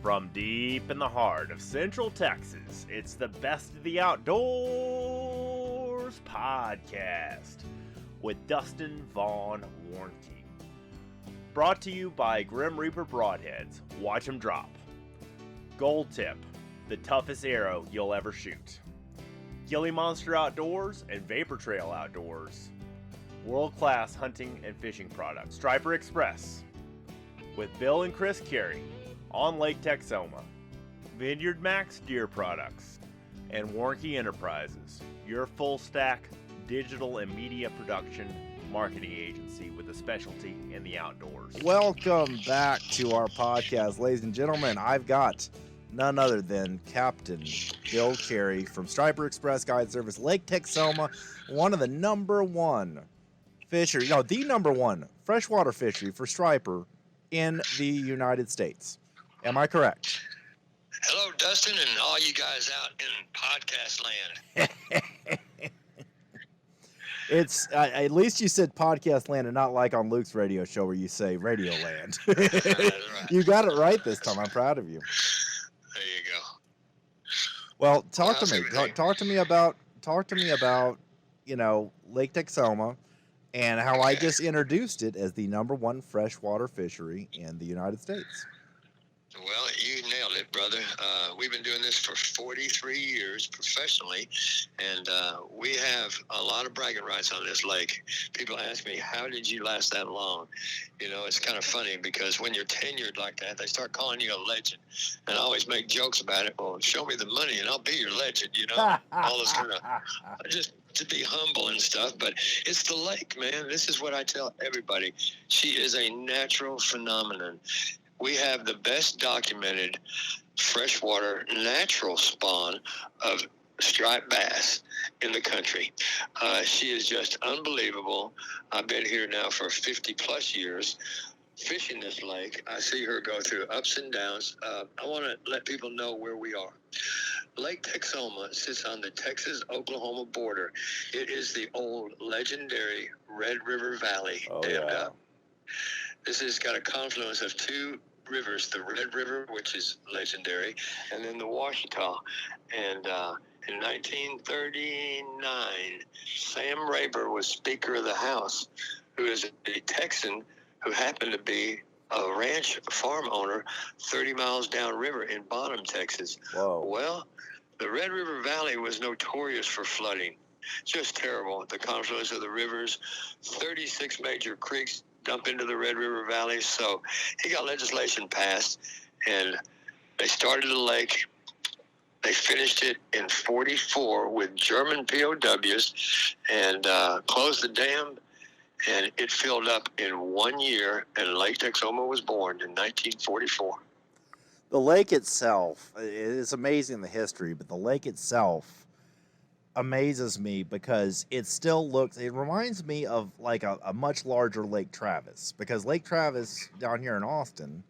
From deep in the heart of Central Texas, it's the Best of the Outdoors podcast with Dustin Vaughn Warncke. Brought to you by Grim Reaper Broadheads. Watch 'em drop. Gold Tip, the toughest arrow you'll ever shoot. Gilly Monster Outdoors and Vapor Trail Outdoors. World-class hunting and fishing products. Striper Express with Bill and Chris Carey on Lake Texoma. Vineyard Max Deer Products and Warncke Enterprises, your full-stack digital and media production marketing agency with a specialty in the outdoors. Welcome back to our podcast, ladies and gentlemen. I've got none other than Captain Bill Carey from Striper Express Guide Service, Lake Texoma, one of the number one freshwater fishery for striper in the United States. Am I correct? Hello, Dustin, and all you guys out in podcast land. It's at least you said podcast land and not like on Luke's radio show where you say radio land. That's right. You got it right this time. I'm proud of you. There you go. Well, talk How's to me. everything? Talk to me about Lake Texoma and how I Okay. just introduced it as the number one freshwater fishery in the United States. Well, you nailed it, brother. We've been doing this for 43 years professionally, and we have a lot of bragging rights on this lake. People ask me, how did you last that long? You know, it's kind of funny because when you're tenured like that, they start calling you a legend. And I always make jokes about it. Well, show me the money and I'll be your legend, you know, all this kind of, just to be humble and stuff. But it's the lake, man. This is what I tell everybody. She is a natural phenomenon. We have the best documented freshwater natural spawn of striped bass in the country. She is just unbelievable. I've been here now for 50 plus years fishing this lake. I see her go through ups and downs. I want to let people know where we are. Lake Texoma sits on the Texas-Oklahoma border. It is the old legendary Red River Valley dammed up. This has got a confluence of two rivers, the Red River, which is legendary, and then the Washita. And in 1939, Sam Rayburn was Speaker of the House, who is a Texan who happened to be a ranch farm owner 30 miles downriver in Bonham, Texas. Whoa. Well, the Red River Valley was notorious for flooding. Just terrible. The confluence of the rivers, 36 major creeks dump into the Red River Valley. So he got legislation passed, and they started a lake. They finished it in 44 with German POWs and closed the dam, and it filled up in 1 year, and Lake Texoma was born in 1944. The lake itself, it's amazing the history, but the lake itself amazes me because it reminds me of like a much larger Lake Travis, because Lake Travis down here in Austin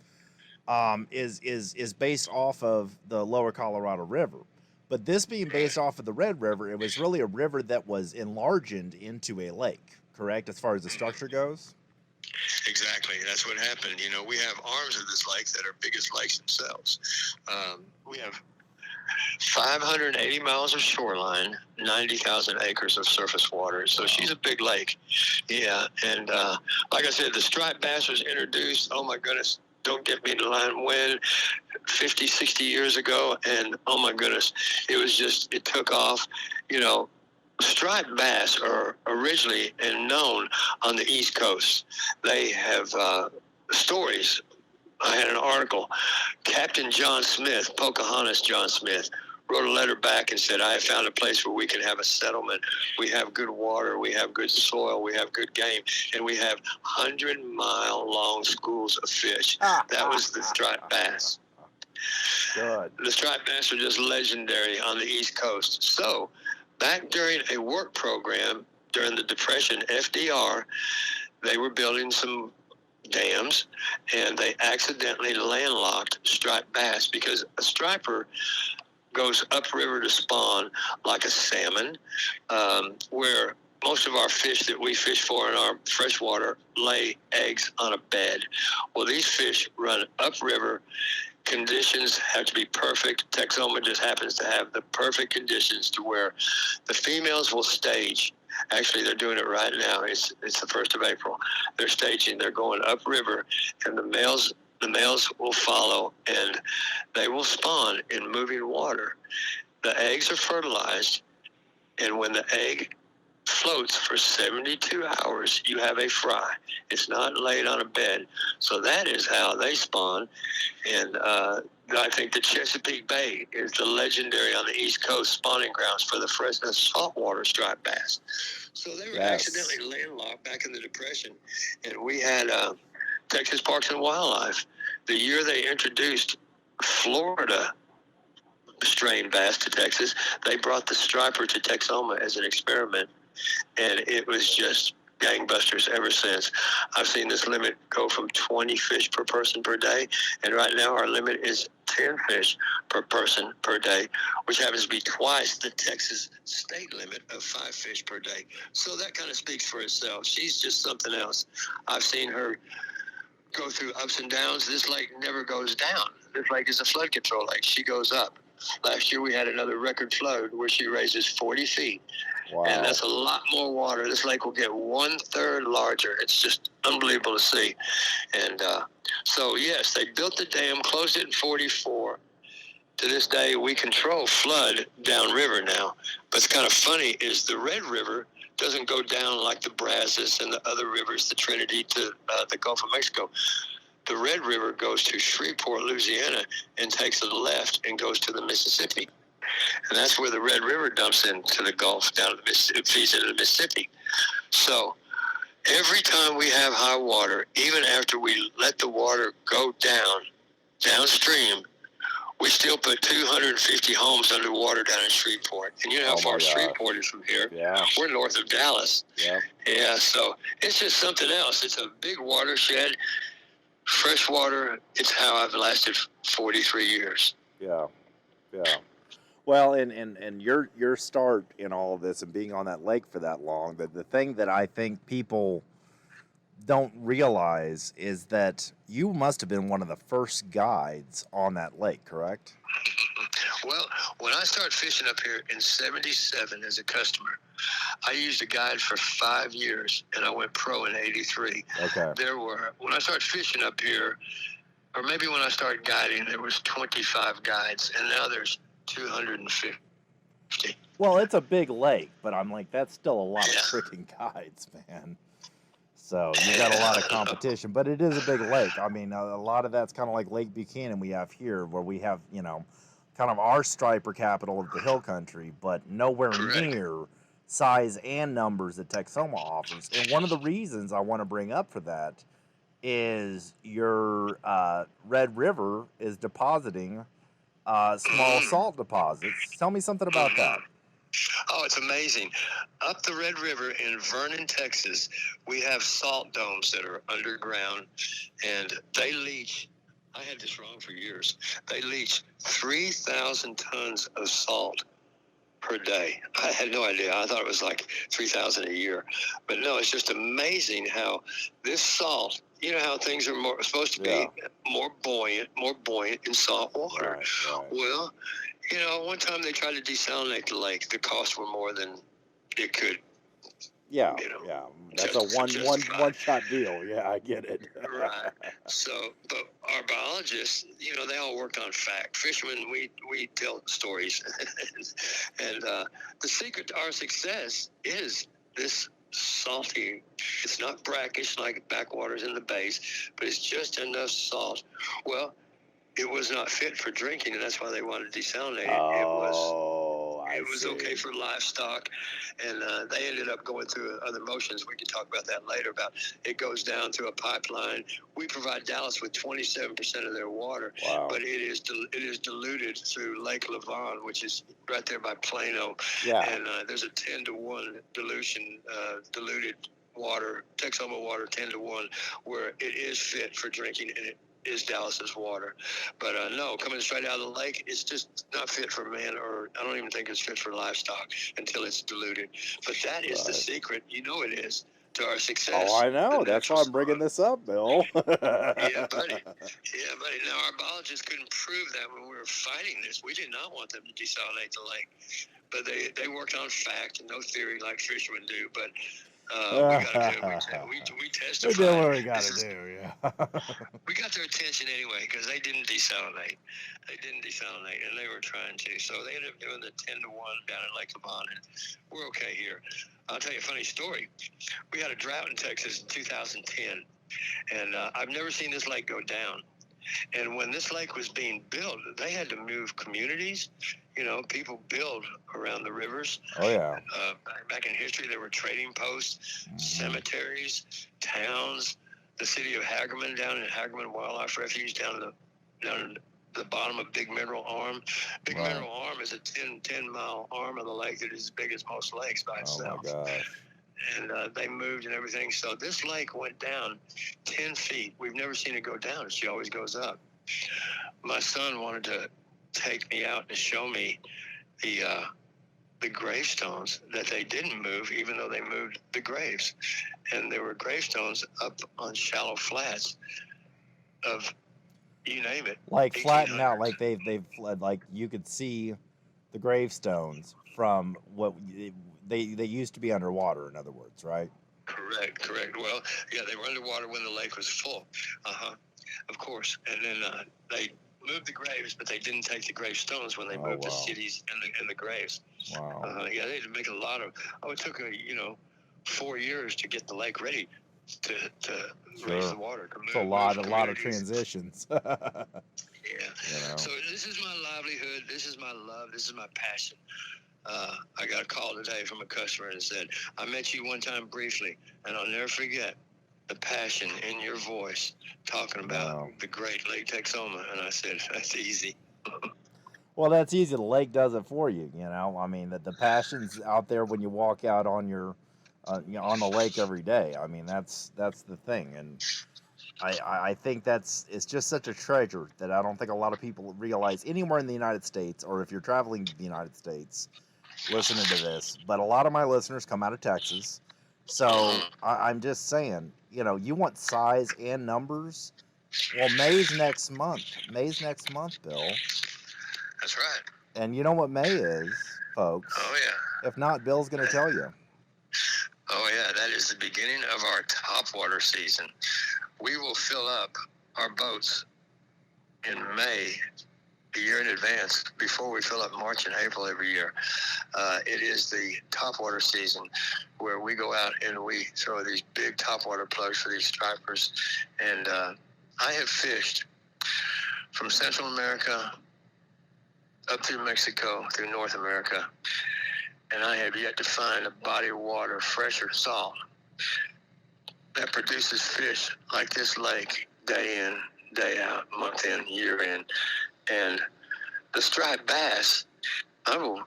is based off of the lower Colorado River. But this being based off of the Red River, it was really a river that was enlarged into a lake, correct, as far as the structure goes? Exactly. That's what happened. You know, we have arms of this lake that are big as lakes themselves. We have 580 miles of shoreline, 90,000 acres of surface water. So she's a big lake. Yeah. And like I said, the striped bass was introduced, oh my goodness, don't get me in the line, when 50, 60 years ago. And oh my goodness, it took off. You know, striped bass are originally and known on the East Coast. They have stories. I had an article. Captain John Smith, Pocahontas John Smith, wrote a letter back and said, I have found a place where we can have a settlement. We have good water, we have good soil, we have good game, and we have 100-mile-long schools of fish. That was the striped bass. Good. The striped bass are just legendary on the East Coast. So back during a work program during the Depression, FDR, they were building some dams, and they accidentally landlocked striped bass because a striper goes upriver to spawn like a salmon, where most of our fish that we fish for in our freshwater lay eggs on a bed. Well, these fish run upriver. Conditions have to be perfect. Texoma just happens to have the perfect conditions to where the females will stage. Actually, they're doing it right now. It's the 1st of April. They're staging. They're going upriver, and the males will follow, and they will spawn in moving water. The eggs are fertilized, and when the egg floats for 72 hours, you have a fry. It's not laid on a bed. So that is how they spawn. And I think the Chesapeake Bay is the legendary on the East Coast spawning grounds for the fresh saltwater striped bass. So they were accidentally landlocked back in the Depression. And we had Texas Parks and Wildlife. The year they introduced Florida strain bass to Texas, they brought the striper to Texoma as an experiment. And it was just gangbusters ever since. I've seen this limit go from 20 fish per person per day, and right now our limit is 10 fish per person per day, which happens to be twice the Texas state limit of 5 fish per day. So that kind of speaks for itself. She's just something else. I've seen her go through ups and downs. This lake never goes down. This lake is a flood control lake. She goes up. Last year we had another record flood where she raises 40 feet. Wow. And that's a lot more water. This lake will get 1/3 larger. It's just unbelievable to see. And so, yes, they built the dam, closed it in 44. To this day, we control flood downriver now. But it's kind of funny is the Red River doesn't go down like the Brazos and the other rivers, the Trinity to the Gulf of Mexico. The Red River goes to Shreveport, Louisiana, and takes a left and goes to the Mississippi. And that's where the Red River dumps into the Gulf, down to the Mississippi, feeds into the Mississippi. So every time we have high water, even after we let the water go downstream, we still put 250 homes underwater down in Shreveport. And you know how far Shreveport is from here? Yeah. We're north of Dallas. Yeah. Yeah, so it's just something else. It's a big watershed. Freshwater, it's how I've lasted 43 years. Yeah. Well, and your start in all of this and being on that lake for that long, the thing that I think people don't realize is that you must have been one of the first guides on that lake, correct? Well, when I started fishing up here in 77 as a customer, I used a guide for 5 years, and I went pro in 83. Okay. When I started fishing up here, or maybe when I started guiding, there was 25 guides, and now there's 250. Well, it's a big lake, but I'm like, that's still a lot of freaking guides, man. So you got a lot of competition, but it is a big lake. I mean, a lot of that's kind of like Lake Buchanan we have here, where we have, kind of our striper capital of the hill country, but nowhere near size and numbers that Texoma offers. And one of the reasons I want to bring up for that is your Red River is depositing small salt deposits. Tell me something about that. Oh, it's amazing. Up the Red River in Vernon, Texas, we have salt domes that are underground, and they leach. I had this wrong for years. They leach 3,000 tons of salt per day. I had no idea. I thought it was like 3,000 a year. But no, it's just amazing how this salt, you know how things are supposed to be more buoyant in salt water. Right. Well, one time they tried to desalinate the lake. The costs were more than it could. Yeah. That's a one shot deal. Yeah, I get it. Right. So, but our biologists, they all work on fact. Fishermen, we tell stories, and the secret to our success is this salty. It's not brackish like backwaters in the bays, but it's just enough salt. Well, it was not fit for drinking, and that's why they wanted to desalinate it. It was okay for livestock, and they ended up going through other motions. We can talk about that later. About it goes down through a pipeline. We provide Dallas with 27% of their water, but it is diluted through Lake Lavon, which is right there by Plano. Yeah. And there's a 10-to-1 dilution, diluted water, Texoma water 10-to-1, where it is fit for drinking, and is Dallas's water. But no, coming straight out of the lake, it's just not fit for man, or I don't even think it's fit for livestock until it's diluted. But that is the secret. You know it is. To our success. Oh, I know. That's why I'm bringing this up, Bill. Yeah, buddy. Yeah, buddy. Now, our biologists couldn't prove that when we were fighting this. We did not want them to desalinate the lake. But they worked on fact and no theory like fishermen do. But we got to do it. We testified. We do what we got to do, yeah. We got their attention anyway because they didn't desalinate. And they were trying to. So they ended up doing the 10-1 down in Lake Lavon, and we're okay here. I'll tell you a funny story. We had a drought in Texas in 2010, and I've never seen this lake go down. And when this lake was being built, they had to move communities. You know, people build around the rivers. Oh, yeah. Back in history, there were trading posts, cemeteries, towns, the city of Hagerman down in Hagerman Wildlife Refuge down in the bottom of Big Mineral Arm. Big Mineral Arm is a 10-mile arm of the lake that is as big as most lakes by itself. Oh, my gosh. And they moved and everything. So this lake went down 10 feet. We've never seen it go down. She always goes up. My son wanted to take me out and show me the gravestones that they didn't move, even though they moved the graves. And there were gravestones up on shallow flats of, you name it, like flattened out, like they've fled, like you could see the gravestones from what they used to be underwater, in other words, right? Correct. Well, yeah, they were underwater when the lake was full. Of course. And then they moved the graves, but they didn't take the gravestones when they moved the cities and the graves. Wow. Yeah, they had to make a lot of. It took 4 years to get the lake ready to raise the water. It's a lot of transitions. Yeah. You know. So this is my livelihood. This is my love. This is my passion. I got a call today from a customer and said, I met you one time briefly, and I'll never forget the passion in your voice talking about the great Lake Texoma. And I said, that's easy. Well, that's easy. The lake does it for you, you know. I mean, the passion's out there when you walk out on your, on the lake every day. I mean, that's the thing. And I think it's just such a treasure that I don't think a lot of people realize anywhere in the United States, or if you're traveling to the United States, listening to this. But a lot of my listeners come out of Texas. So I'm just saying, you want size and numbers. Well, May's next month, Bill. That's right. And you know what May is, folks? Oh, yeah. If not, Bill's going to tell you. Oh, yeah. That is the beginning of our topwater season. We will fill up our boats in May, a year in advance, before we fill up March and April every year. It is the topwater season where we go out and we throw these big topwater plugs for these stripers. And I have fished from Central America up through Mexico, through North America, and I have yet to find a body of water, fresh or salt, that produces fish like this lake day in, day out, month in, year in. And the striped bass, I will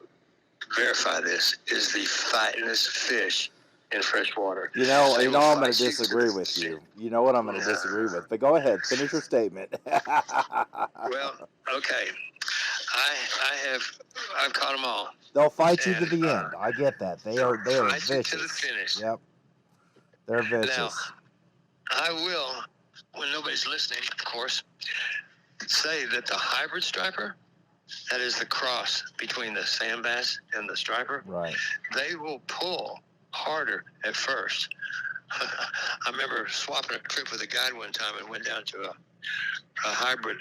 verify this, is the fightingest fish in freshwater. I'm going to disagree with you. You know what I'm going to disagree with. But go ahead, finish your statement. Well, okay. I've caught them all. They'll fight you to the end. I get that. They are vicious. To the finish. Yep. They're vicious. Now, I will, when nobody's listening, of course, say that the hybrid striper, that is the cross between the sand bass and the striper, right, they will pull harder at first. I remember swapping a trip with a guide one time and went down to a hybrid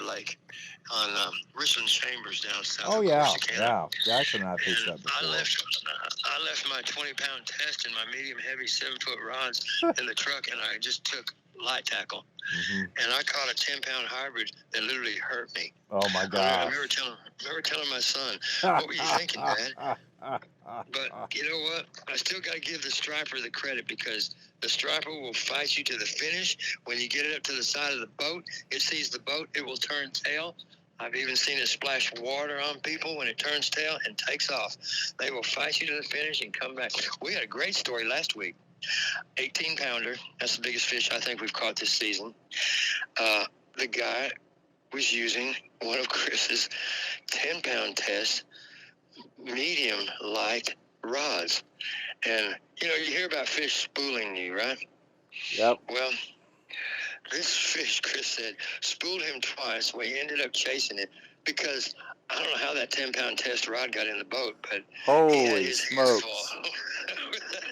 lake on Richland Chambers down south. Oh, of Corsicana. Yeah. Jackson and I fished that before. I left my 20-pound test and my medium-heavy 7-foot rods in the truck, and I just took light tackle. Mm-hmm. And I caught a 10-pound hybrid that literally hurt me. Oh, my God. I remember telling my son, what were you thinking, Dad? But you know what? I still got to give the striper the credit, because the striper will fight you to the finish. When you get it up to the side of the boat, it sees the boat, it will turn tail. I've even seen it splash water on people when it turns tail and takes off. They will fight you to the finish and come back. We had a great story last week. 18-pounder. That's the biggest fish I think we've caught this season. the guy was using one of Chris's 10-pound test medium light rods. And, you hear about fish spooling you, right? Yep. Well, this fish, Chris said, spooled him twice where he ended up chasing it because I don't know how that 10-pound test rod got in the boat, but he had Holy his smokes. hands full.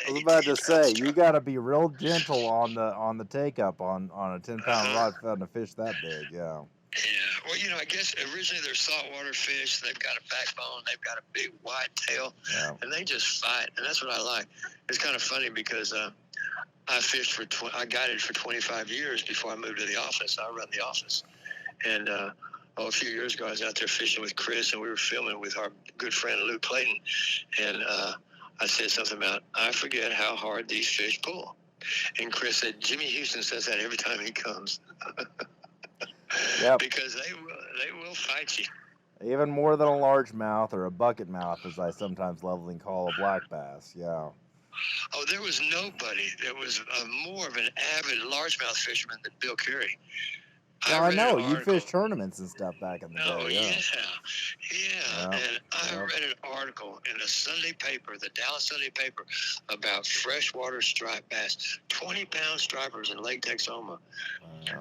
I was about to say, you got to be real gentle on the take up on a 10-pound rod fed a fish that big, yeah. Yeah, well, I guess originally they're saltwater fish. They've got a backbone. They've got a big wide tail, and they just fight, and that's what I like. It's kind of funny because I guided for 25 years before I moved to the office. I run the office, and a few years ago I was out there fishing with Chris, and we were filming with our good friend Luke Clayton, and I said something about, I forget how hard these fish pull. And Chris said, Jimmy Houston says that every time he comes. Yep. Because they will fight you. Even more than a largemouth or a bucket mouth, as I sometimes lovingly call a black bass, yeah. Oh, there was nobody that was more of an avid largemouth fisherman than Bill Carey. Yeah, I know. You fished tournaments and stuff back in the day. Oh, Yeah. And I read an article in the Sunday paper, the Dallas Sunday paper, about freshwater striped bass, 20-pound stripers in Lake Texoma.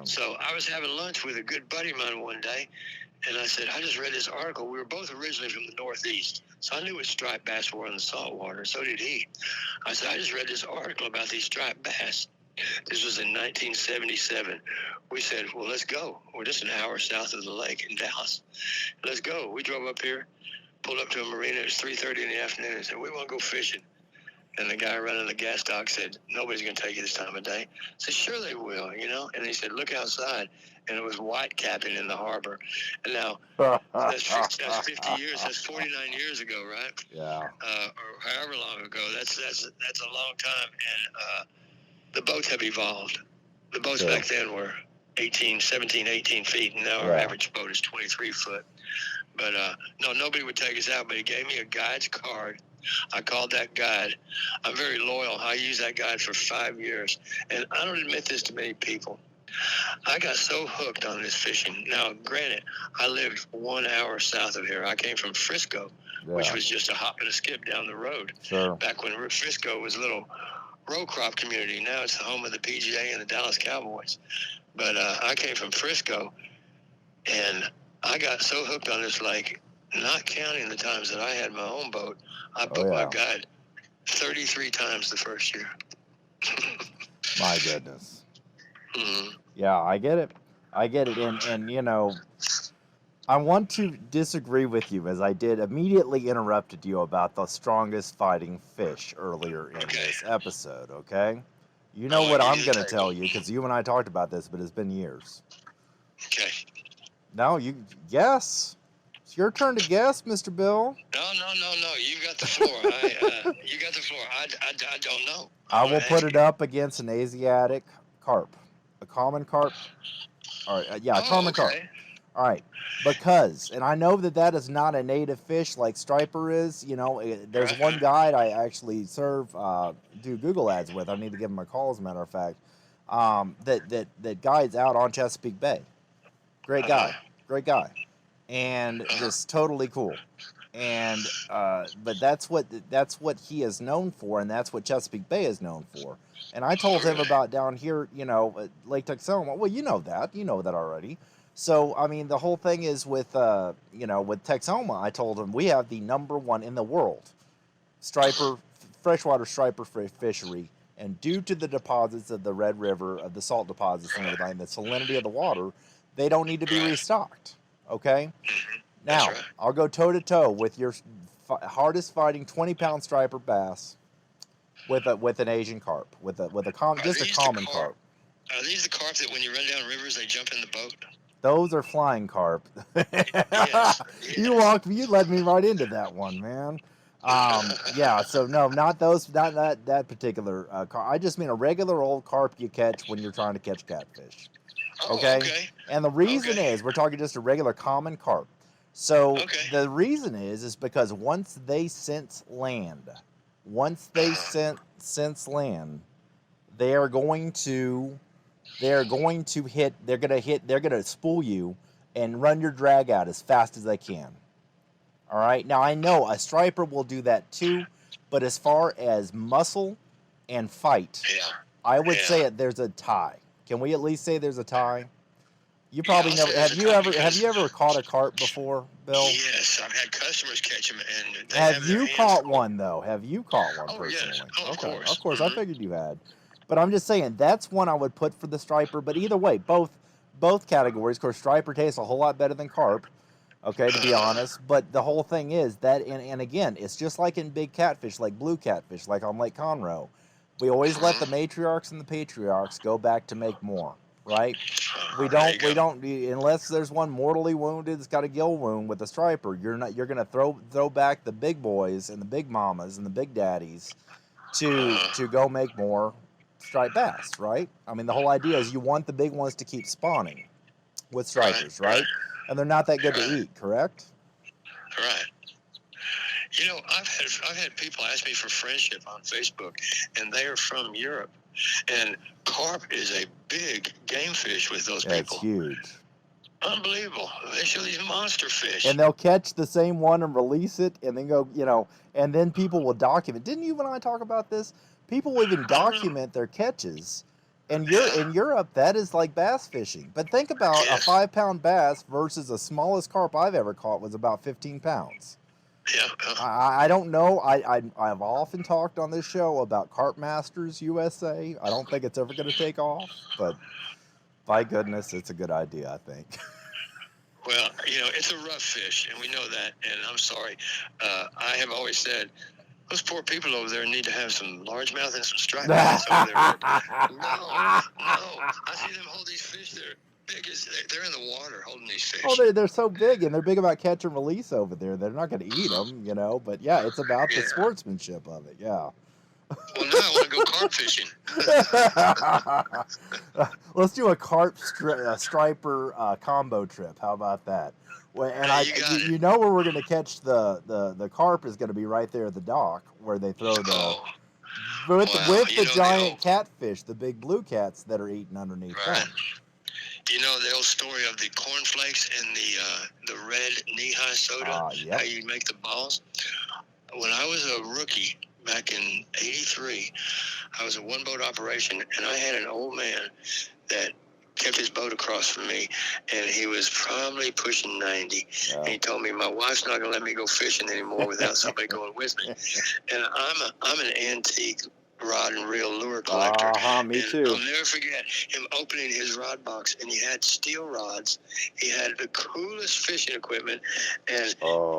So I was having lunch with a good buddy of mine one day, and I said, I just read this article. We were both originally from the Northeast, so I knew what striped bass were in the saltwater. So did he. I said, I just read this article about these striped bass. This was in 1977. We said, well, let's go. We're just an hour south of the lake in Dallas. Let's go. We drove up here, pulled up to a marina. It was 3:30 in the afternoon, and said, we want to go fishing. And the guy running the gas dock said, nobody's going to take you this time of day. I said, sure they will, And he said, look outside. And it was white capping in the harbor. And now, that's 50 years. That's 49 years ago, right? Yeah. Or however long ago. That's a long time. And the boats have evolved. The boats back then were 17, 18 feet. And now our average boat is 23 foot. But no, nobody would take us out. But he gave me a guide's card. I called that guide. I'm very loyal. I used that guide for 5 years. And I don't admit this to many people. I got so hooked on this fishing. Now, granted, I lived 1 hour south of here. I came from Frisco, which was just a hop and a skip down the road. Sure. Back when Frisco was a little row crop community. Now it's the home of the PGA and the Dallas Cowboys. But I came from Frisco, and I got so hooked on this lake, not counting the times that I had my own boat, I booked my guide 33 times the first year. My goodness. Mm-hmm. Yeah, I get it. And I want to disagree with you, as I did immediately interrupted you about the strongest fighting fish earlier in this episode, okay? You know what I'm going to tell you, because you and I talked about this, but it's been years. Okay. No, you guess. It's your turn to guess, Mr. Bill. No. You got the floor. You got the floor. I don't know. I will put it up against an Asiatic carp. A common carp. All right. A common carp. All right. Because, and I know that is not a native fish like striper is. There's one guide I actually do Google ads with. I need to give him a call, as a matter of fact. That guide's out on Chesapeake Bay. Great guy. And just totally cool. And but that's what he is known for, and that's what Chesapeake Bay is known for. And I told him about down here, Lake Texoma. Well, you know that already. So I mean, the whole thing is with with Texoma. I told him we have the #1 in the world freshwater striper fishery, and due to the deposits of the Red River, of the salt deposits and everything, the salinity of the water, they don't need to be restocked. Okay. Now, I'll go toe-to-toe with your hardest fighting 20-pound striper bass with an Asian carp, with a common carp. Are these the carp that when you run down rivers, they jump in the boat? Those are flying carp. Yes. You led me right into that one, man. So no, not those, not that particular carp. I just mean a regular old carp you catch when you're trying to catch catfish. Okay? And the reason is, we're talking just a regular common carp. So the reason is because once they sense land, they are going to they're going to spool you and run your drag out as fast as they can. All right. Now I know a striper will do that too, but as far as muscle and fight, Yeah. I would say Yeah. there's a tie. Can we at least say there's a tie? You Yeah, probably I'll say never there's a tie have because you ever caught a carp before, Bill? yes, I've had customers catch them and they Have have their you hands caught full. one though? Have you caught one Oh yes. personally? Oh, of Okay, of course. course. I figured you had, but I'm just saying that's one I would put for the striper. But either way, both categories. Of course, striper tastes a whole lot better than carp. Okay, to be honest. But the whole thing is that, and again, it's just like in big catfish, like blue catfish, like on Lake Conroe. We always let the matriarchs and the patriarchs go back to make more, right? We There you don't go. unless there's one mortally wounded that's got a gill wound with a striper. You're gonna throw back the big boys and the big mamas and the big daddies to go make more striped bass, right? I mean, the whole idea is you want the big ones to keep spawning with Right. stripers, Right. right? And they're not that good to Right. eat, correct? Right. You know, I've had people ask me for friendship on Facebook, and they are from Europe, and carp is a big game fish with those Yeah, it's people. huge. Unbelievable. They show these monster fish. And they'll catch the same one and release it and then go, and then people will document. Didn't you and I talk about this? People will even I don't know. document their catches. And Yeah. in Europe, that is like bass fishing. But think about a Yes. 5-pound bass versus the smallest carp I've ever caught was about 15 pounds. Yeah. I don't know. I've often talked on this show about Carp Masters USA. I don't think it's ever going to take off, but by goodness, it's a good idea, I think. Well, you know, it's a rough fish, and we know that. And I'm sorry. I have always said those poor people over there need to have some largemouth and some striped bass over there. No. I see them hold these fish. They're big as they're in the water holding these fish. Oh, they're so big, and they're big about catch and release over there. They're not going to eat them, But yeah, it's about the Yeah. sportsmanship of it. Yeah. Well, now I want to go carp fishing. Let's do a carp striper combo trip. How about that? Well, and Hey, you got it. you know where we're going to catch the carp is going to be right there at the dock where they throw the Oh, with well, you the know giant catfish, the big blue cats that are eating underneath right. them. You know the old story of the cornflakes and the red knee-high soda, Yep. how you make the balls? When I was a rookie back in '83, I was a one-boat operation, and I had an old man that kept his boat across from me, and he was probably pushing 90. Yeah. And he told me, my wife's not going to let me go fishing anymore without somebody going with me. And I'm an antique rod and reel lure collector. Me and too. I'll never forget him opening his rod box, and he had steel rods. He had the coolest fishing equipment, and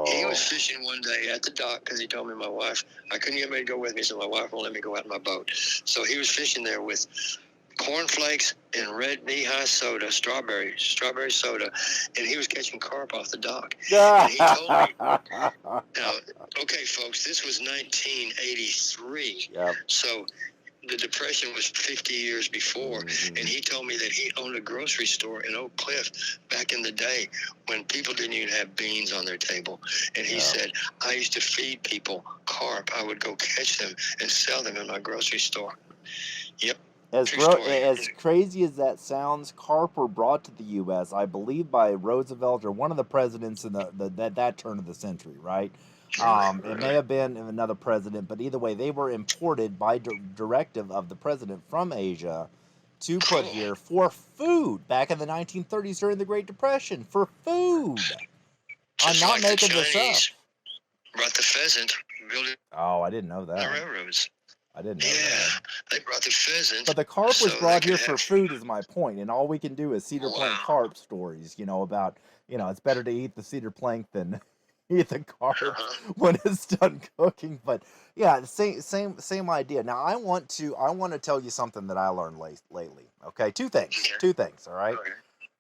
he was fishing one day at the dock because he told me my wife, I couldn't get anybody to go with me, so my wife won't let me go out in my boat. So he was fishing there with cornflakes and red knee-high soda, strawberry soda, and he was catching carp off the dock. And he told me, now, okay, folks, this was 1983, Yep. so the Depression was 50 years before, and he told me that he owned a grocery store in Oak Cliff back in the day when people didn't even have beans on their table. And he said, I used to feed people carp. I would go catch them and sell them in my grocery store. Yep. As True story. as crazy as that sounds, carp were brought to the U.S., I believe, by Roosevelt or one of the presidents in that turn of the century, right? It may have been another president, but either way, they were imported by directive of the president from Asia to put here for food back in the 1930s during the Great Depression. For food. Just I'm not like making the this Chinese up. brought the pheasant, built it Oh, I didn't know on the that. railroads. I didn't know Yeah, that. they brought the pheasant. But the carp was so brought they here could for have food, is my point. And all we can do is cedar plank carp stories, about, it's better to eat the cedar plank than eat the carp when it's done cooking. But yeah, same idea. Now I want to tell you something that I learned lately. Okay, two things. All right. Okay.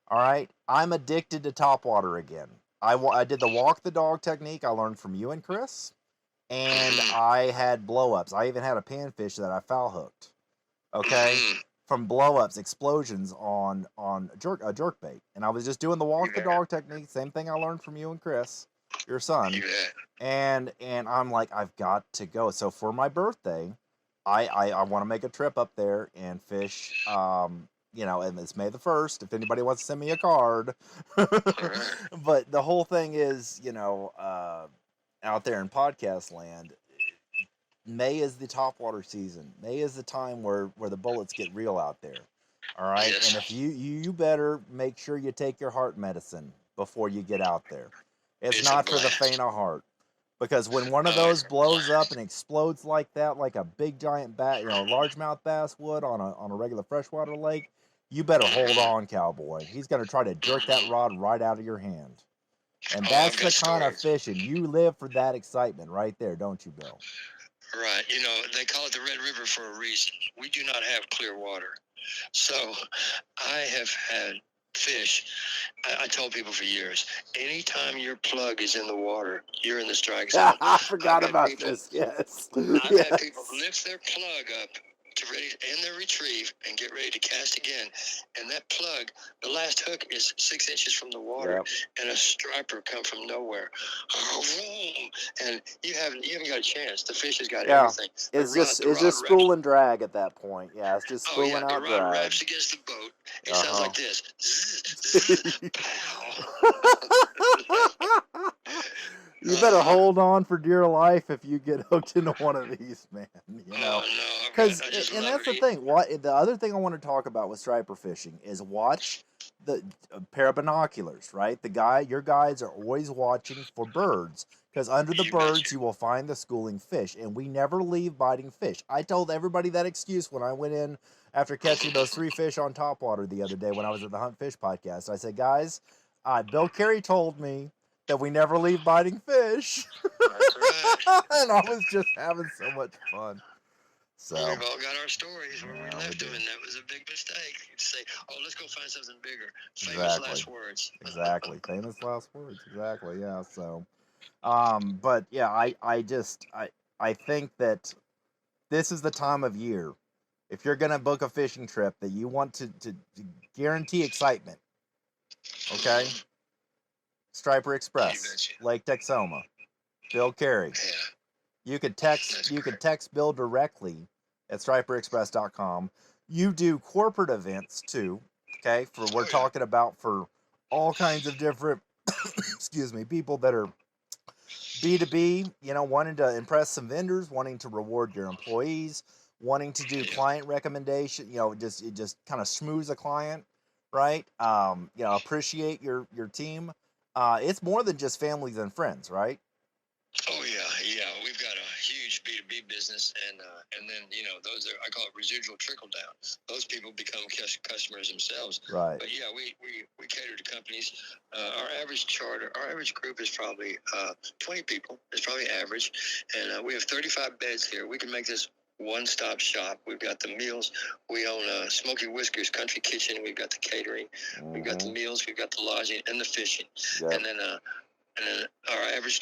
All right. I'm addicted to topwater again. I did the walk the dog technique I learned from you and Chris. And I had blow-ups. I even had a panfish that I foul hooked. Okay, from blow-ups, explosions on a jerk bait, and I was just doing the walk the dog technique, same thing I learned from you and Chris, your son, and I'm like, I've got to go. So for my birthday, I want to make a trip up there and fish, and it's May the 1st. If anybody wants to send me a card, Right. but the whole thing is, out there in podcast land, May is the topwater season. May is the time where the bullets get real out there. All right, Yes. and if you better make sure you take your heart medicine before you get out there. It's It's a not for the blast. faint of heart. Because when one of Oh, those it's a blows up blast. and explodes like that, like a big giant largemouth bass would on a regular freshwater lake, you better hold on, cowboy. He's gonna try to jerk that rod right out of your hand. And Oh, that's I've the got kind of stories. fishing you live for. That excitement right there, don't you, Bill? Right. They call it the Red River for a reason. We do not have clear water. So I have had fish. I told people for years, anytime your plug is in the water, you're in the strike zone. I forgot I've had about people, this. Yes. I've had people Yes. lift their plug up to ready to end their retrieve and get ready to cast again. And that plug, the last hook is 6 inches from the water, Yep. and a striper come from nowhere. And you haven't got a chance. The fish has got everything. It's The just rod spool and drag at that point. Yeah, it's just Oh yeah, spooling the out rod drag. wraps against the boat. It sounds like this. Pow. You better hold on for dear life if you get hooked into one of these, man. Oh no, Because I just and love that's the it. thing. The other thing I want to talk about with striper fishing is watch the pair of binoculars. Right, your guides are always watching for birds, because under the You birds betcha. you will find the schooling fish, and we never leave biting fish. I told everybody that excuse when I went in after catching those 3 fish on topwater the other day when I was at the Hunt Fish podcast. I said, guys, Bill Carey told me that we never leave biting fish. That's right. And I was just having so much fun. So We've all got our stories where we yeah, we left do. them, and that was a big mistake. You'd say, "Oh, let's go find something bigger." Famous last words. Exactly. Famous last words. Exactly. Yeah. So, but yeah, I think that this is the time of year, if you're gonna book a fishing trip, that you want to guarantee excitement. Okay. Striper You Express, betcha. Lake Texoma, Bill Carey. Yeah, You could that's great. text Bill directly at striperexpress.com. You do corporate events too. Okay, we're Oh yeah. talking about for all kinds of different excuse me, people that are B2B, wanting to impress some vendors, wanting to reward your employees, wanting to do Yeah. client recommendation, just kind of schmooze a client, right? Appreciate your team. It's more than just families and friends, right? Oh yeah. We've got a huge B2B business, and then those are, I call it residual trickle down. Those people become customers themselves. Right. But yeah, we cater to companies. Our average group is probably 20 people. It's probably average, and we have 35 beds here. We can make this one-stop shop. We've got the meals. We own Smoky Whiskers Country Kitchen. We've got the catering. We've got the meals. We've got the lodging and the fishing. Yep. And then our average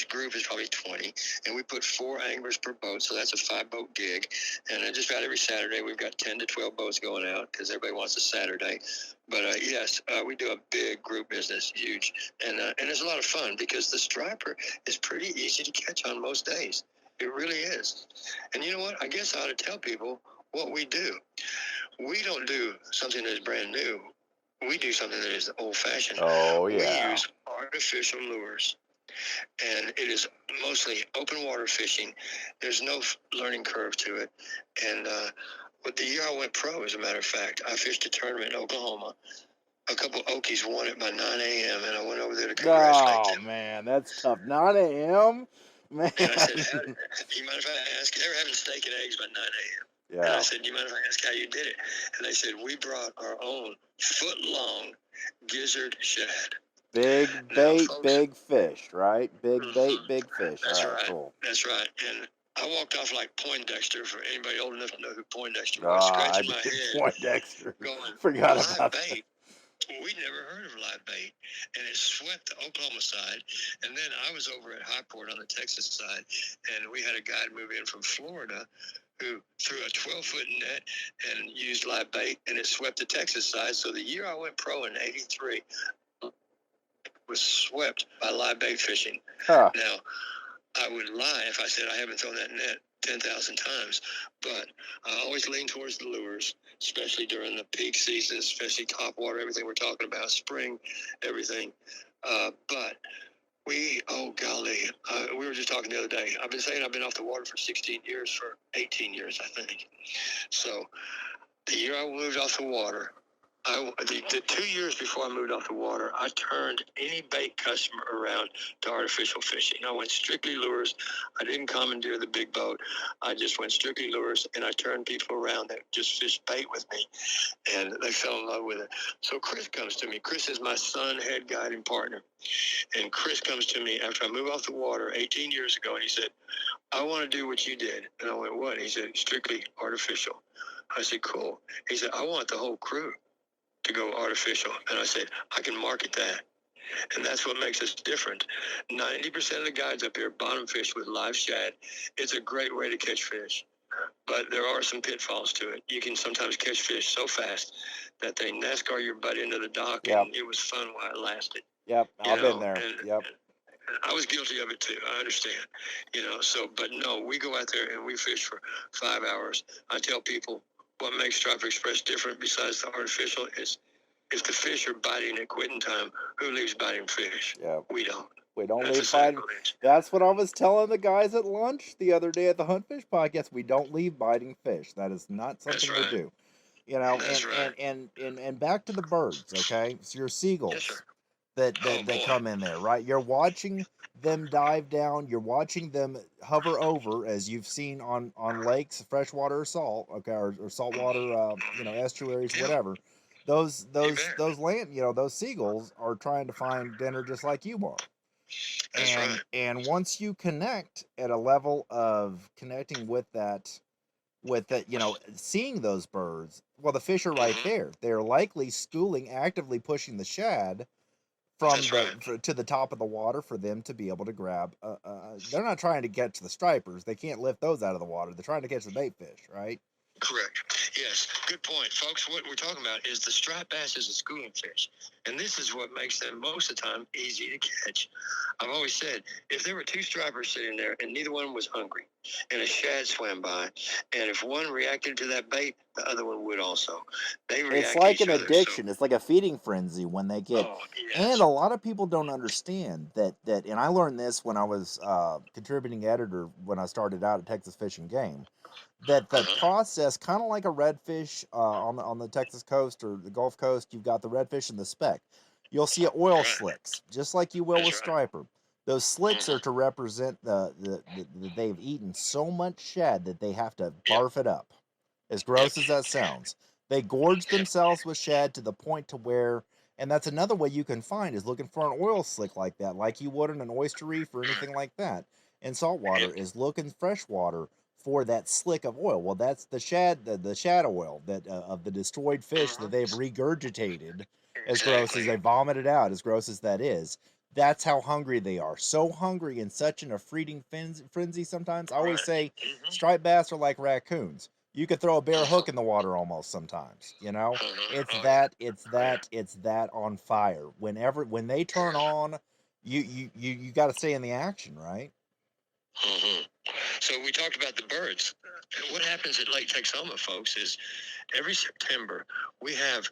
group is probably 20, and we put 4 anglers per boat, so that's a 5-boat gig. And just about every Saturday, we've got 10 to 12 boats going out because everybody wants a Saturday. But yes, we do a big group business, huge, and it's a lot of fun because the striper is pretty easy to catch on most days. It really is. And you know what? I guess I ought to tell people what we do. We don't do something that is brand new. We do something that is old-fashioned. Oh, yeah. We use artificial lures, and it is mostly open water fishing. There's no learning curve to it. And but the year I went pro, as a matter of fact, I fished a tournament in Oklahoma. A couple Okies won it by 9 a.m., and I went over there to congratulate them. Man, that's tough. 9 a.m.? Man. And I said, do you mind if I ask? They were having steak and eggs by 9 a.m. Yeah. And I said, do you mind if I ask how you did it? And they said, we brought our own foot-long gizzard shad. Big bait, folks, big fish, right? Big bait, big fish. That's all right, right. Cool. That's right. And I walked off like Poindexter, for anybody old enough to know who Poindexter was, scratching my head. Poindexter. Going, Forgot live about bait. We'd never heard of live bait, and it swept the Oklahoma side. And then I was over at Highport on the Texas side, and we had a guide move in from Florida who threw a 12-foot net and used live bait, and it swept the Texas side. So the year I went pro in '83 was swept by live bait fishing. Huh. Now, I would lie if I said I haven't thrown that net 10,000 times, but I always lean towards the lures, especially during the peak season, especially topwater, everything we're talking about, spring, everything. But oh golly, we were just talking the other day. I've been saying I've been off the water for 16 years, for 18 years, I think. So the year I moved off the water, the 2 years before I moved off the water, I turned any bait customer around to artificial fishing. I went strictly lures. I didn't commandeer the big boat. I just went strictly lures, and I turned people around that just fished bait with me, and they fell in love with it. So Chris comes to me. Chris is my son, head guide, and partner. And Chris comes to me after I moved off the water 18 years ago, and he said, I want to do what you did. And I went, what? He said, strictly artificial. I said, cool. He said, I want the whole crew to go artificial. And I said, I can market that. And that's what makes us different. 90% of the guides up here bottom fish with live shad. It's a great way to catch fish, but there are some pitfalls to it. You can sometimes catch fish so fast that they NASCAR your butt into the dock, and it was fun while it lasted. Yep, I've been there. Yep. I was guilty of it too. I understand, but no, we go out there and we fish for 5 hours. I tell people what makes Striper Express different besides the artificial is if the fish are biting at quitting time, who leaves biting fish? Yeah. We don't. We don't leave biting. That's what I was telling the guys at lunch the other day at the Hunt Fish podcast. We don't leave biting fish. That is not something we do. And back to the birds, okay? So your seagulls. Yes, sir. That come in there, right? You're watching them dive down. You're watching them hover over, as you've seen on lakes, freshwater or salt, okay, or saltwater, estuaries, whatever. Those land, those seagulls are trying to find dinner just like you are. And once you connect at a level of connecting with that, seeing those birds, well, the fish are right there. They're likely schooling, actively pushing the shad to the top of the water for them to be able to grab. They're not trying to get to the stripers. They can't lift those out of the water. They're trying to catch the bait fish, right? Correct. Yes. Good point. Folks, what we're talking about is the striped bass is a schooling fish. And this is what makes them most of the time easy to catch. I've always said, if there were two stripers sitting there and neither one was hungry and a shad swam by, and if one reacted to that bait, the other one would also. It's like an addiction. It's like a feeding frenzy when they get. Oh, yes. And a lot of people don't understand that, and I learned this when I was contributing editor when I started out at Texas Fish and Game, that the process, kind of like a redfish on the Texas coast or the Gulf Coast, you've got the redfish and the speck. You'll see oil slicks, just like you will with striper. Those slicks are to represent the they've eaten so much shad that they have to barf it up. As gross as that sounds, they gorge themselves with shad to the point to where, and that's another way you can find is looking for an oil slick like that, like you would in an oyster reef or anything like that. In saltwater is looking freshwater for that slick of oil. Well, that's the shad oil that of the destroyed fish that they've regurgitated, as gross as they vomited out, as gross as that is. That's how hungry they are. So hungry and such in a feeding frenzy sometimes. I always say striped bass are like raccoons. You could throw a bare hook in the water almost sometimes, It's that on fire. When they turn on, you got to stay in the action, right? Mm-hmm. So we talked about the birds. What happens at Lake Texoma, folks, is every September we have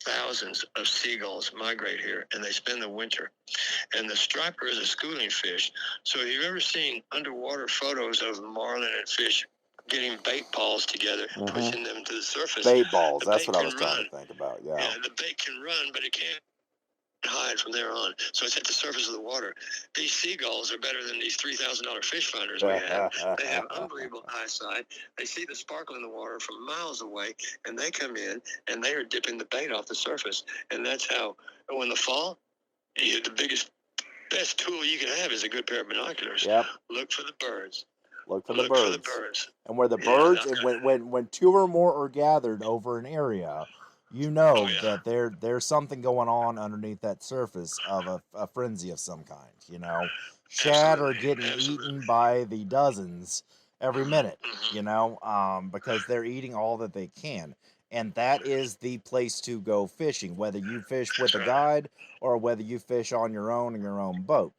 thousands of seagulls migrate here, and they spend the winter. And the striper is a schooling fish. So if you've ever seen underwater photos of marlin and fish getting bait balls together and pushing them to the surface. Bait balls, that's what I was trying to think about, yeah. The bait can run, but it can't hide from there on. So it's at the surface of the water. These seagulls are better than these $3,000 fish finders we have. They have unbelievable eyesight. They see the sparkle in the water from miles away, and they come in, and they are dipping the bait off the surface. And that's how, in the fall, the best tool you can have is a good pair of binoculars. Yep. Look for the birds. Look for the birds. And where the birds, when two or more are gathered over an area, that there's something going on underneath that surface of a frenzy of some kind, Shad are getting eaten by the dozens every minute, because they're eating all that they can. And that is the place to go fishing, whether you fish with a guide or whether you fish on your own in your own boat.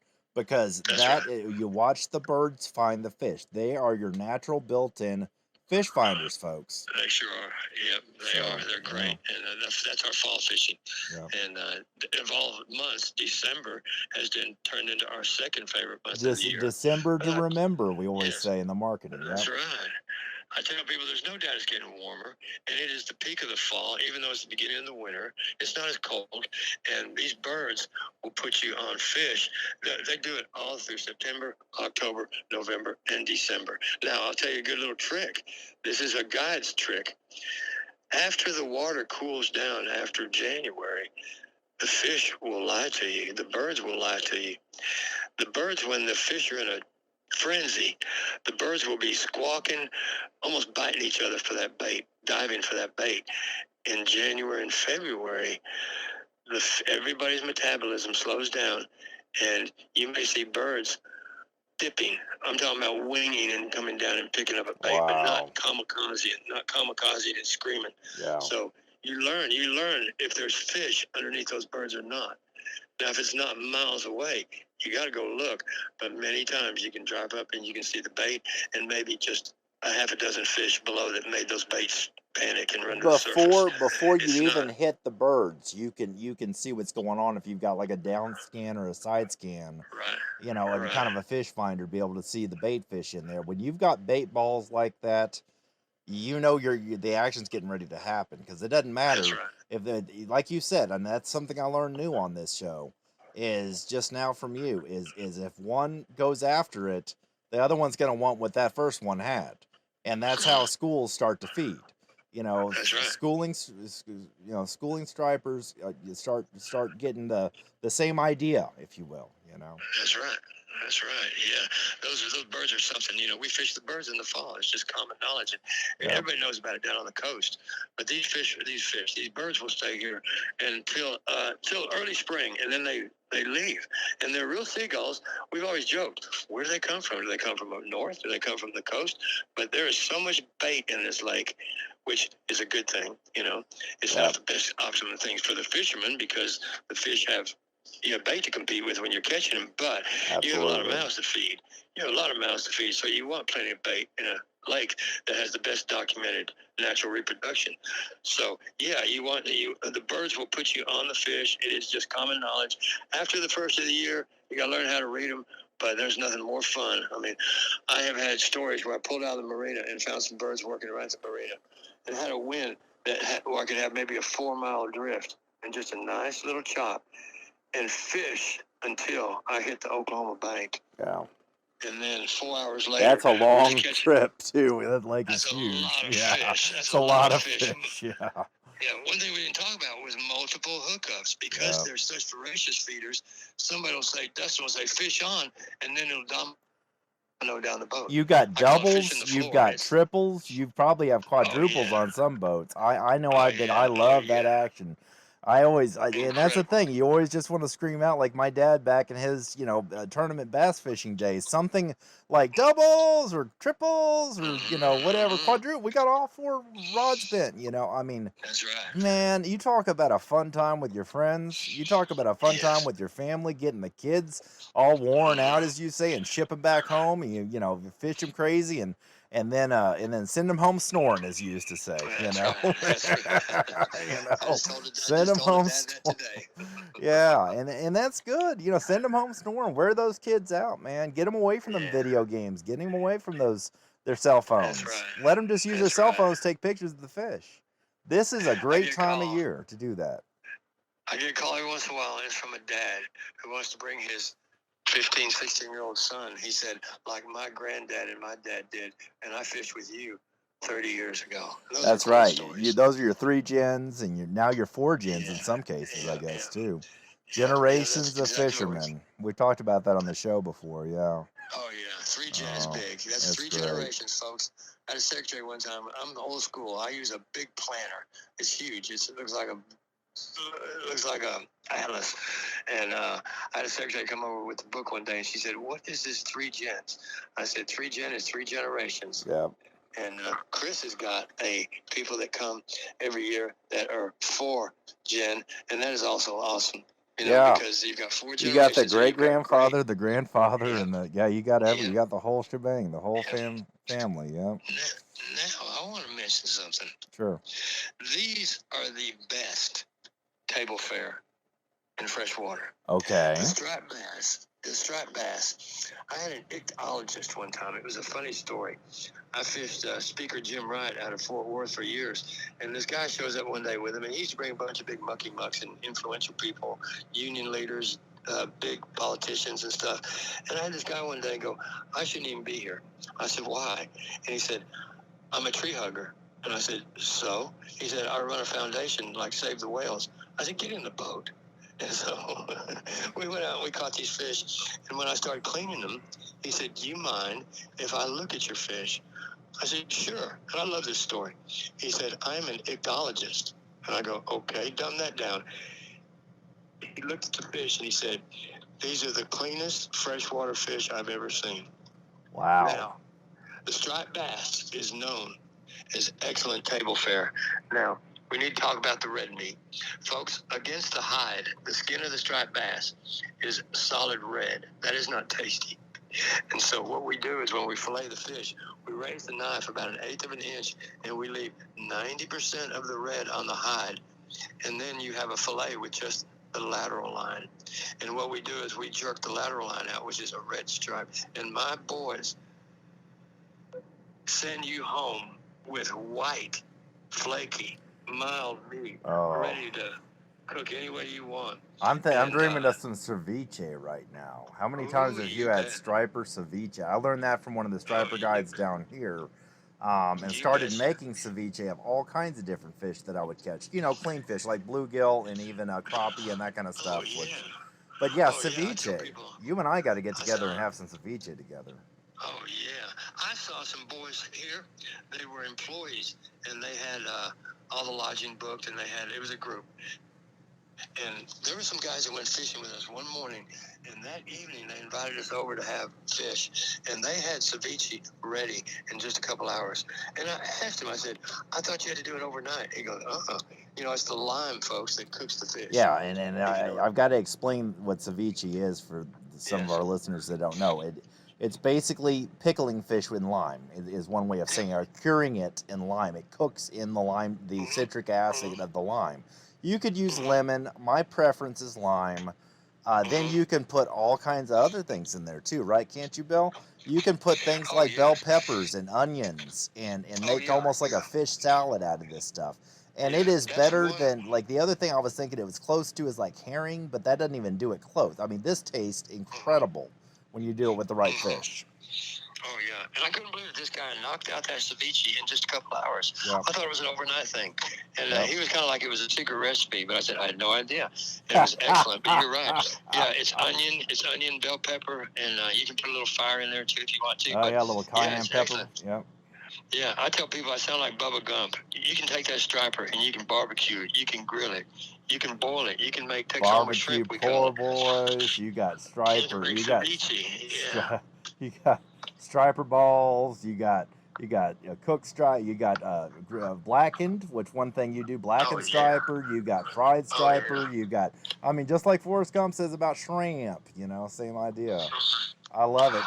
because That's right. you watch the birds find the fish. They are your natural built-in fish finders, folks. They sure are. Yep, they are. They're great, and that's our fall fishing. Yeah. And of all months, December has been turned into our second favorite month of the year. December to remember, we always Yes. say in the marketing. That's right. I tell people there's no doubt it's getting warmer, and it is the peak of the fall, even though it's the beginning of the winter. It's not as cold, and these birds will put you on fish. They do it all through September, October, November, and December. Now, I'll tell you a good little trick. This is a guide's trick. After the water cools down after January, the fish will lie to you. The birds will lie to you. The birds, when the fish are in a frenzy, the birds will be squawking, almost biting each other for that bait, diving for that bait. In January and February, everybody's metabolism slows down, and you may see birds dipping. I'm talking about winging and coming down and picking up a bait, but not kamikaze and screaming. Yeah. So you learn if there's fish underneath those birds or not. Now, if it's not miles away, you got to go look. But many times you can drive up and you can see the bait and maybe just a half a dozen fish below that made those baits panic and run to the surface. Before you even hit the birds, you can see what's going on if you've got like a down scan or a side scan. Right. You know, and kind of a fish finder, be able to see the bait fish in there. When you've got bait balls like that, you know the action's getting ready to happen, because it doesn't matter if like you said, and that's something I learned new on this show, is just now from you, is if one goes after it, the other one's going to want what that first one had, and that's how schools start to feed. You know, schooling stripers, you start getting the same idea, if you will. You know. That's right. That's right. Yeah, those birds are something. You know, we fish the birds in the fall. It's just common knowledge, and everybody knows about it down on the coast. But these birds will stay here until early spring, and then they leave. And they're real seagulls. We've always joked, where do they come from? Do they come from up north? Do they come from the coast? But there is so much bait in this lake, which is a good thing. You know, it's not the best optimum things for the fishermen, because the fish have bait to compete with when you're catching them, but you have a lot of mouths to feed. So you want plenty of bait in a lake that has the best documented natural reproduction. So yeah, the birds will put you on the fish. It is just common knowledge. After the first of the year, you got to learn how to read them. But there's nothing more fun. I mean, I have had stories where I pulled out of the marina and found some birds working around the marina, and had a wind where I could have maybe a 4-mile drift and just a nice little chop, and fish until I hit the Oklahoma bank. Yeah. And then 4 hours later, that's a long trip too. That lake is huge. Fish. That's a lot of fish. Yeah. Yeah. One thing we didn't talk about was multiple hookups, because they're such voracious feeders. Somebody will say, Dustin will say, fish on, and then it'll domino down the boat. You've got doubles, you've got triples, you probably have quadruples on some boats. I know I love that action. And that's the thing. You always just want to scream out, like my dad back in his, tournament bass fishing days, something like doubles or triples or, whatever, quadruple. We got all 4 rods bent, I mean, that's right. Man, you talk about a fun time with your friends. You talk about a fun time with your family, getting the kids all worn out, as you say, and ship them back home. And you fish them crazy and then send them home snoring, as you used to say. Send them home snoring. Yeah, and that's good. Send them home snoring. Wear those kids out, man. Get them away from them video games. Get them away from their cell phones. Let them just use their cell phones to take pictures of the fish. This is a great time of year to do that. I get a call every once in a while, and it's from a dad who wants to bring his 15, 16-year-old son. He said, like my granddad and my dad did, and I fished with you 30 years ago. That's right. Those are your 3 gens, and now you're 4 gens in some cases, I guess, too. Generations of fishermen. We talked about that on the show before, yeah. Oh, yeah. 3 gens big. That's 3 generations, folks. I had a secretary one time. I'm old school. I use a big planner. It's huge. It looks like a atlas. And I had a secretary come over with the book one day, and she said, "What is this 3 gens?" I said, 3 gen is 3 generations. Yeah. And Chris has got people that come every year that are 4 gen, and that is also awesome. Yeah. because you've got 4 You got the generations. great grandfather, the grandfather, Yeah. and you got you got the whole shebang, the whole family. Yeah. Now, I want to mention something. Sure. These are the best table fare in freshwater. Okay. The striped bass. The striped bass. I had an ichthyologist one time. It was a funny story. I fished Speaker Jim Wright out of Fort Worth for years, and this guy shows up one day with him, and he used to bring a bunch of big mucky mucks and influential people, union leaders, big politicians and stuff. And I had this guy one day go, I shouldn't even be here. I said, why? And he said, I'm a tree hugger. And I said, so? He said, I run a foundation like Save the Whales. I said, get in the boat. And so we went out and we caught these fish. And when I started cleaning them, he said, do you mind if I look at your fish? I said, sure. And I love this story. He said, I'm an ichthyologist. And I go, okay, dumb that down. He looked at the fish and he said, these are the cleanest freshwater fish I've ever seen. Wow. Now, the striped bass is known as excellent table fare. Now, we need to talk about the red meat. Folks, against the hide, the skin of the striped bass is solid red. That is not tasty. And so what we do is when we fillet the fish, we raise the knife about 1/8 of an inch, and we leave 90% of the red on the hide. And then you have a fillet with just the lateral line. And what we do is we jerk the lateral line out, which is a red stripe. And my boys send you home with white, flaky, mild meat, ready to cook any way you want. I'm dreaming of some ceviche right now. How many times have you had striper ceviche? I learned that from one of the striper guides down here, and started making ceviche of all kinds of different fish that I would catch. You know, clean fish like bluegill and even crappie and that kind of stuff. But yeah, ceviche. You and I got to get together and have some ceviche together. Oh, yeah. I saw some boys here. They were employees, and they had all the lodging booked, and it was a group. And there were some guys that went fishing with us one morning, and that evening they invited us over to have fish, and they had ceviche ready in just a couple hours. And I asked him, I said, I thought you had to do it overnight. He goes, You know, it's the lime, folks, that cooks the fish. Yeah, and I've got to explain what ceviche is for some of our listeners that don't know. It's basically pickling fish with lime is one way of saying it, or curing it in lime. It cooks in the lime, the citric acid of the lime. You could use lemon. My preference is lime. Then you can put all kinds of other things in there too, right? Can't you, Bill? You can put things like bell peppers and onions and make almost like a fish salad out of this stuff. And it is better than, like, the other thing I was thinking it was close to is like herring, but that doesn't even do it close. I mean, this tastes incredible when you do it with the right fish. Oh, yeah. And I couldn't believe this guy knocked out that ceviche in just a couple hours. Yep. I thought it was an overnight thing. And he was kind of like it was a secret recipe, but I said, I had no idea. It was excellent. But you're right. Yeah, it's onion, bell pepper, and you can put a little fire in there, too, if you want to. Oh, but, yeah, a little cayenne pepper. Yep. Yeah, I tell people I sound like Bubba Gump. You can take that striper and you can barbecue it. You can grill it. You can boil it. You can make Texoma shrimp. Barbecue poor boys. You got striper. You got striper balls. You got cooked stripe. You got blackened, which one thing you do blackened striper. You got fried striper. You got, I mean, just like Forrest Gump says about shrimp. You know, same idea. I love it.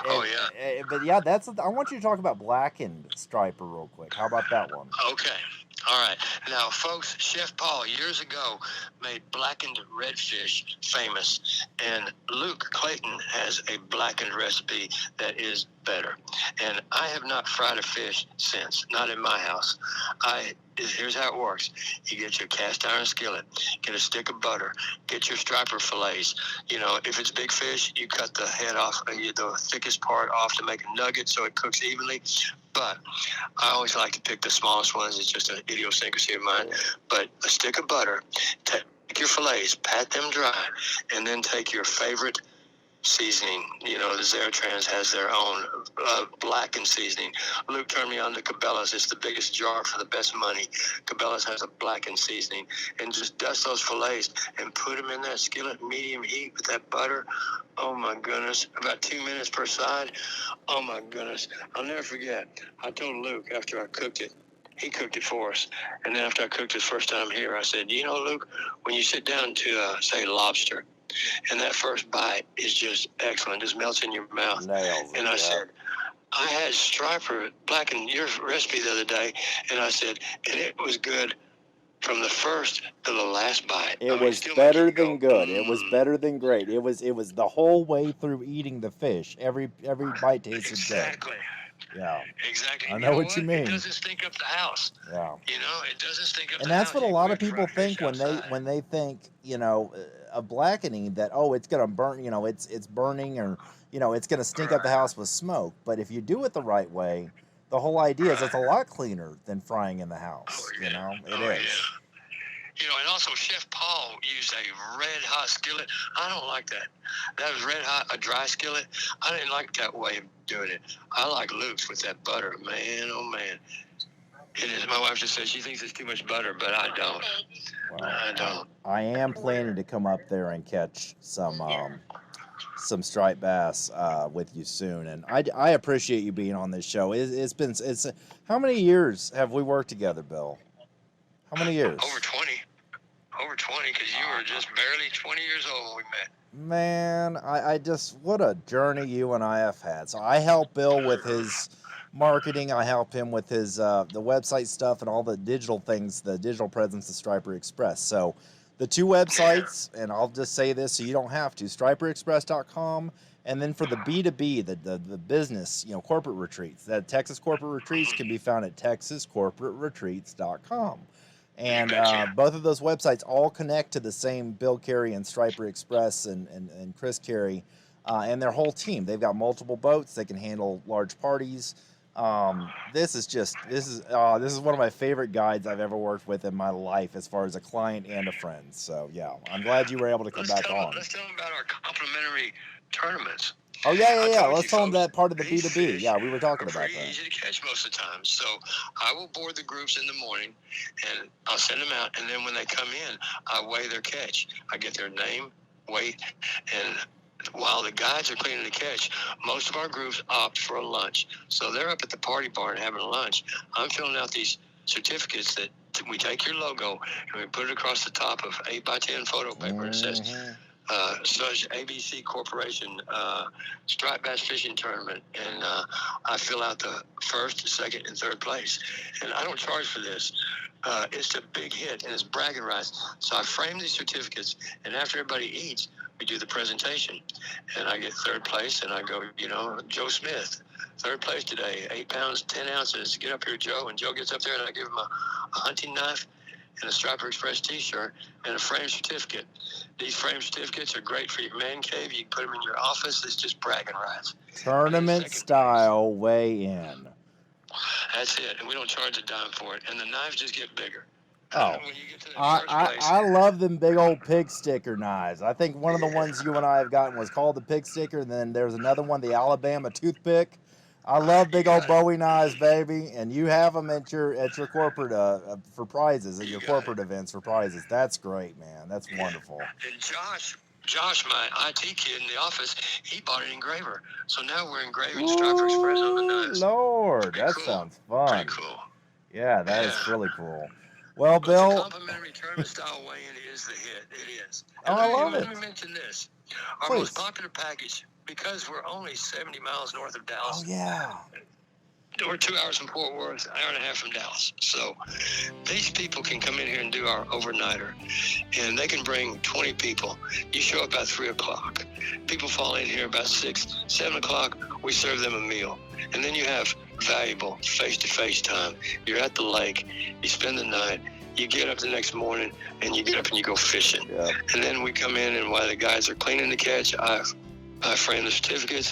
But yeah, I want you to talk about blackened striper real quick. How about that one? Okay. All right. Now, folks, Chef Paul years ago made blackened redfish famous, and Luke Clayton has a blackened recipe that is better. And I have not fried a fish since, not in my house. Here's how it works. You get your cast iron skillet, get a stick of butter, get your striper fillets. You know, if it's big fish, you cut the head off, the thickest part off to make a nugget so it cooks evenly. But I always like to pick the smallest ones. It's just an idiosyncrasy of mine. But a stick of butter, take your fillets, pat them dry, and then take your favorite seasoning. You know, the Zeratrans has their own blackened seasoning. Luke turned me on to Cabela's. It's the biggest jar for the best money. Cabela's has a blackened seasoning. And just dust those fillets and put them in that skillet, medium heat with that butter. Oh, my goodness. About 2 minutes per side. Oh, my goodness. I'll never forget. I told Luke after I cooked it, he cooked it for us. And then after I cooked it first time here, I said, you know, Luke, when you sit down to, say, lobster, and that first bite is just excellent. Just melts in your mouth. Nails it, and I said, I had striper blackened your recipe the other day, and I said, and it was good from the first to the last bite. It was better than good. It was better than great. It was the whole way through eating the fish. Every bite tasted exactly. good. Yeah. Exactly. I know what you mean. It doesn't stink up the house. Yeah. It doesn't stink up the house. And that's what a lot of people think when they think, of blackening, that, oh, it's going to burn, it's burning, or, it's going to stink up the house with smoke. But if you do it the right way, the whole idea is it's a lot cleaner than frying in the house. It is. Yeah. And also Chef Paul used a red hot skillet. I don't like that. That was red hot, a dry skillet. I didn't like that way of doing it. I like Luke's with that butter. Man, oh man. It is. My wife just said she thinks it's too much butter, but I don't. Well, I don't. I am planning to come up there and catch some striped bass with you soon, and I appreciate you being on this show. It's been how many years have we worked together, Bill? How many years? Over 20, because you were just barely 20 years old when we met. Man, I just, what a journey you and I have had. So I help Bill with his marketing. I help him with his the website stuff and all the digital things, the digital presence of Striper Express. So the two websites, and I'll just say this so you don't have to, striperexpress.com, and then for the B2B, the business, corporate retreats, that Texas corporate retreats can be found at texascorporateretreats.com. And both of those websites all connect to the same Bill Carey and Striper Express and Chris Carey and their whole team. They've got multiple boats. They can handle large parties. This is one of my favorite guides I've ever worked with in my life, as far as a client and a friend. So yeah, I'm glad you were able to come back on. Let's tell them about our complimentary tournaments. Oh yeah. Let's tell them that part of the B2B. Yeah, we were talking about that. Pretty easy to catch most of the time. So I will board the groups in the morning, and I'll send them out. And then when they come in, I weigh their catch. I get their name, weight, and while the guides are cleaning the catch, most of our groups opt for a lunch. So they're up at the party barn having lunch. I'm filling out these certificates that we take your logo and we put it across the top of 8x10 photo paper. It says such ABC Corporation striped bass fishing tournament, and I fill out the first, second, and third place. And I don't charge for this. It's a big hit, and it's bragging rights. So I frame these certificates, and after everybody eats, we do the presentation. And I get third place, and I go, Joe Smith, third place today, 8 pounds, 10 ounces. Get up here, Joe. And Joe gets up there, and I give him a hunting knife and a Striper Express t-shirt and a frame certificate. These frame certificates are great for your man cave. You can put them in your office. It's just bragging rights. Tournament style weigh in. That's it. And we don't charge a dime for it. And the knives just get bigger. Oh, I love them big old pig sticker knives. I think one of the ones you and I have gotten was called the pig sticker, and then there's another one, the Alabama toothpick. I love big old Bowie knives, baby, and you have them at your corporate for prizes, at your corporate events for prizes. That's great, man. That's wonderful. And Josh, my IT kid in the office, he bought an engraver. So now we're engraving Striper Express on the knives. Lord, that sounds fun. Pretty cool. Yeah, that is really cool. Well, Bill, the complimentary tournament style weigh-in is the hit. It is. And I love it. Let me mention this. Our most popular package, because we're only 70 miles north of Dallas. Oh, yeah. We're 2 hours from Fort Worth, an hour and a half from Dallas. So these people can come in here and do our overnighter, and they can bring 20 people. You show up about 3 o'clock. People fall in here about 6, 7 o'clock. We serve them a meal. And then you have valuable face-to-face time. You're at the lake. You spend the night. You get up the next morning, and you get up and you go fishing. Yeah. And then we come in, and while the guys are cleaning the catch, I frame the certificates.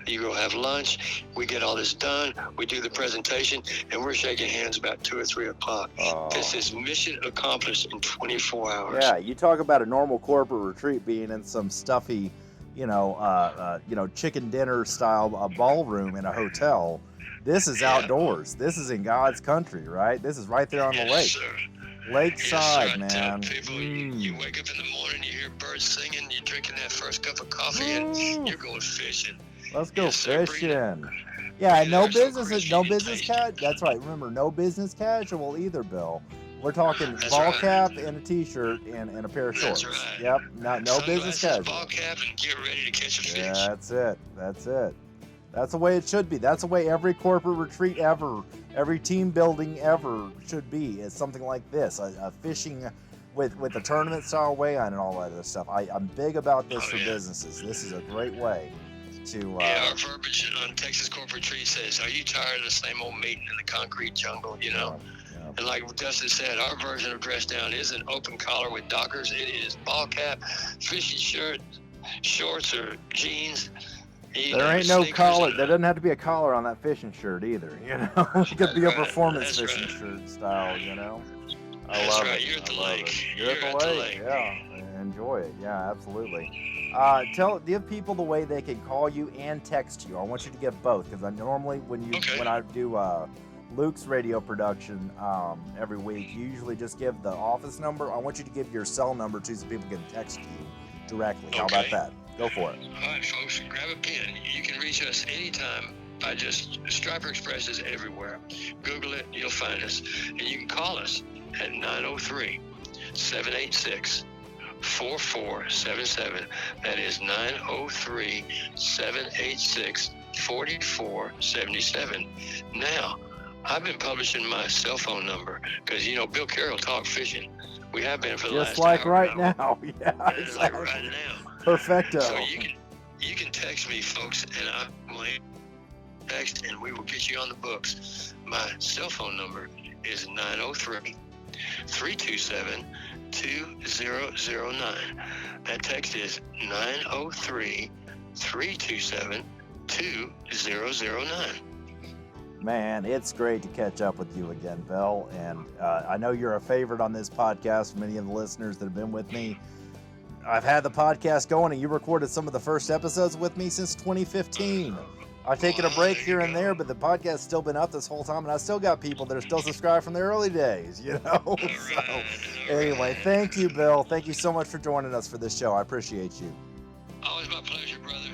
You go have lunch. We get all this done. We do the presentation, and we're shaking hands about 2 or 3 o'clock. Oh. This is mission accomplished in 24 hours. Yeah, you talk about a normal corporate retreat being in some stuffy, chicken dinner style ballroom in a hotel. This is outdoors. This is in God's country, right? This is right there on the lake. Sir. Lakeside, yes, man. People, you wake up in the morning, you hear birds singing, you're drinking that first cup of coffee, and you're going fishing. Let's go fishing. Yeah, no business catch. That's right. Remember, no business casual either, Bill. We're talking That's ball right. cap and a t-shirt and a pair of shorts. That's right. Yep. No business casual. Ball cap, and get ready to catch a fish. That's it. That's the way it should be. That's the way every corporate retreat ever, every team building ever should be. It's something like this, a fishing with a tournament style weigh on and all that other stuff. I'm big about this for businesses. This is a great way to. Our verbiage on Texas Corporate Retreat says, "Are you tired of the same old meeting in the concrete jungle?" You know. Yeah. And like Dustin said, our version of dress down isn't open collar with dockers. It is ball cap, fishing shirt, shorts or jeans. There ain't no collar. There doesn't have to be a collar on that fishing shirt either. You know, it could be a performance fishing shirt style. You know, I love it. You're at the lake. You're at the lake. Yeah, enjoy it. Yeah, absolutely. Give people the way they can call you and text you. I want you to give both because I normally when I do Luke's radio production every week, you usually just give the office number. I want you to give your cell number too so people can text you directly. How about that? Go for it. All right, folks, grab a pen. You can reach us anytime by just Striper Express is everywhere. Google it, you'll find us. And you can call us at 903-786-4477. That is 903-786-4477. Now, I've been publishing my cell phone number because, Bill Carey will talk fishing. We have been for the last just like hour right now. Yeah, exactly. Like right now. Perfecto. So you can text me, folks, and I will text, and we will get you on the books. My cell phone number is 903-327-2009. That text is 903-327-2009. Man, it's great to catch up with you again, Bill. And I know you're a favorite on this podcast for many of the listeners that have been with me. I've had the podcast going, and you recorded some of the first episodes with me since 2015. I've taken a break here and there, but the podcast's still been up this whole time, and I still got people that are still subscribed from the early days, Anyway, thank you, Bill. Thank you so much for joining us for this show. I appreciate you. Always my pleasure, brother.